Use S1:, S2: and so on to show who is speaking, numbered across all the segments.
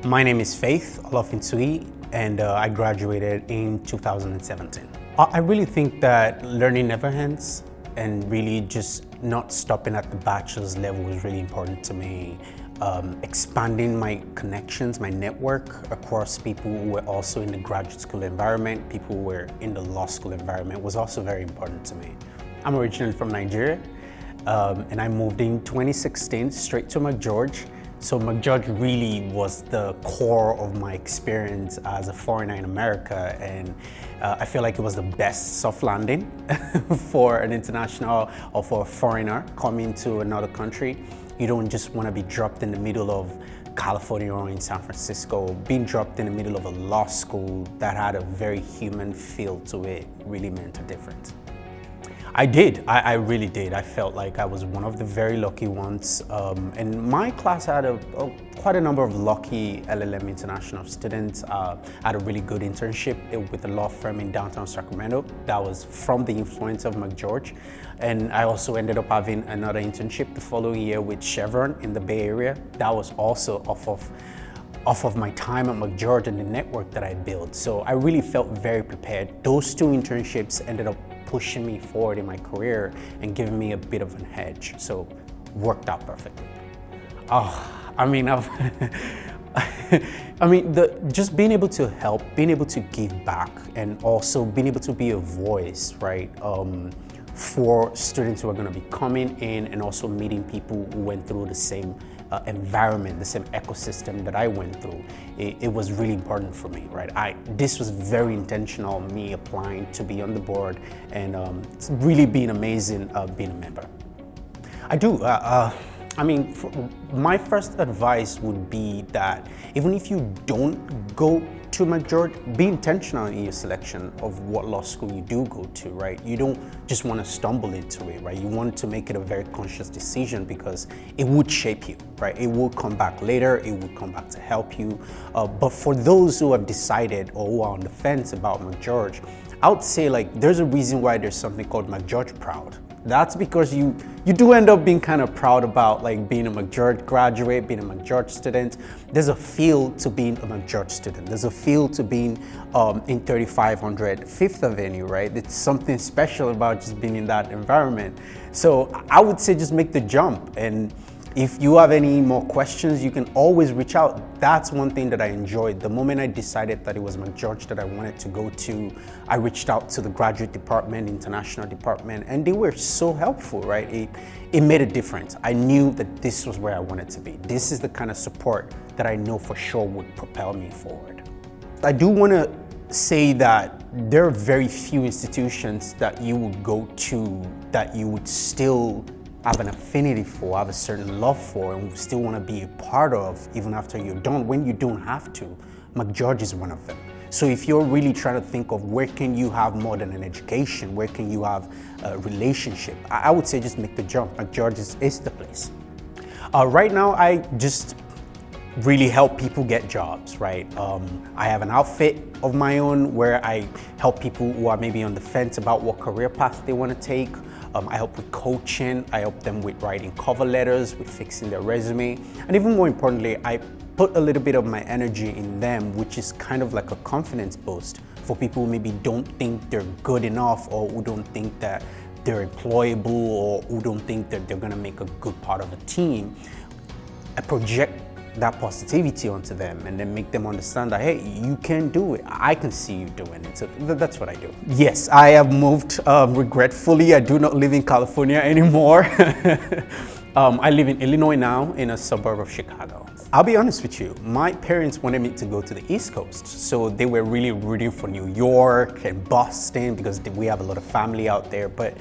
S1: My name is Faith Olofintuyi, and I graduated in 2017. I really think that learning never ends, and really just not stopping at the bachelor's level is really important to me. Expanding my connections, my network across people who were also in the graduate school environment, people who were in the law school environment was also very important to me. I'm originally from Nigeria, and I moved in 2016 straight to McGeorge. So McGeorge really was the core of my experience as a foreigner in America, and I feel like it was the best soft landing for an international or for a foreigner coming to another country. You don't just want to be dropped in the middle of California or in San Francisco. Being dropped in the middle of a law school that had a very human feel to it really meant a difference. I did. I really did. I felt like I was one of the very lucky ones. And my class had quite a number of lucky LLM international students. I had a really good internship with a law firm in downtown Sacramento that was from the influence of McGeorge. And I also ended up having another internship the following year with Chevron in the Bay Area. That was also off of my time at McGeorge and the network that I built. So I really felt very prepared. Those two internships ended up pushing me forward in my career and giving me a bit of an edge. So worked out perfectly. Just being able to help, being able to give back, and also being able to be a voice, right? For students who are going to be coming in, and also meeting people who went through the same environment, the same ecosystem that I went through. It was really important for me, right? This was very intentional, me applying to be on the board, and it's really been amazing being a member. I do. My first advice would be that even if you don't go to McGeorge, be intentional in your selection of what law school you do go to, right? You don't just want to stumble into it, right? You want to make it a very conscious decision because it would shape you, right? It will come back later, it would come back to help you. But for those who have decided or who are on the fence about McGeorge, I would say there's a reason why there's something called McGeorge Proud. That's because you do end up being kind of proud about being a McGeorge graduate, being a McGeorge student. There's a feel to being a McGeorge student. There's a feel to being in 3500 Fifth Avenue, right? It's something special about just being in that environment. So I would say just make the jump. And if you have any more questions, you can always reach out. That's one thing that I enjoyed. The moment I decided that it was McGeorge that I wanted to go to, I reached out to the graduate department, international department, and they were so helpful, right? It made a difference. I knew that this was where I wanted to be. This is the kind of support that I know for sure would propel me forward. I do want to say that there are very few institutions that you would go to that you would still have an affinity for, have a certain love for, and still want to be a part of even after you're done, when you don't have to. McGeorge is one of them. So if you're really trying to think of where can you have more than an education, where can you have a relationship, I would say just make the jump. McGeorge is the place. Right now, I just really help people get jobs, right? I have an outfit of my own where I help people who are maybe on the fence about what career path they want to take. I help with coaching, I help them with writing cover letters, with fixing their resume, and even more importantly, I put a little bit of my energy in them, which is kind of like a confidence boost for people who maybe don't think they're good enough, or who don't think that they're employable, or who don't think that they're gonna make a good part of a team. I project that positivity onto them and then make them understand that, hey, you can do it. I can see you doing it. So that's what I do. Yes, I have moved regretfully. I do not live in California anymore. I live in Illinois now, in a suburb of Chicago. I'll be honest with you, my parents wanted me to go to the East Coast. So they were really rooting for New York and Boston because we have a lot of family out there, but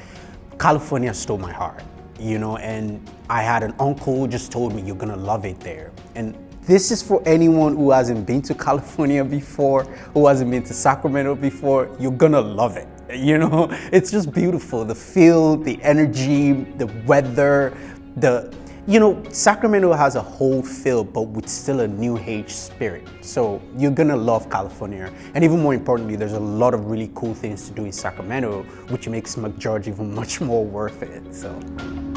S1: California stole my heart. And I had an uncle who just told me, you're gonna love it there. And this is for anyone who hasn't been to California before, who hasn't been to Sacramento before, you're gonna love it. It's just beautiful. The feel, the energy, the weather, You know, Sacramento has a whole feel, but with still a new age spirit. So you're gonna love California. And even more importantly, there's a lot of really cool things to do in Sacramento, which makes McGeorge even much more worth it. So.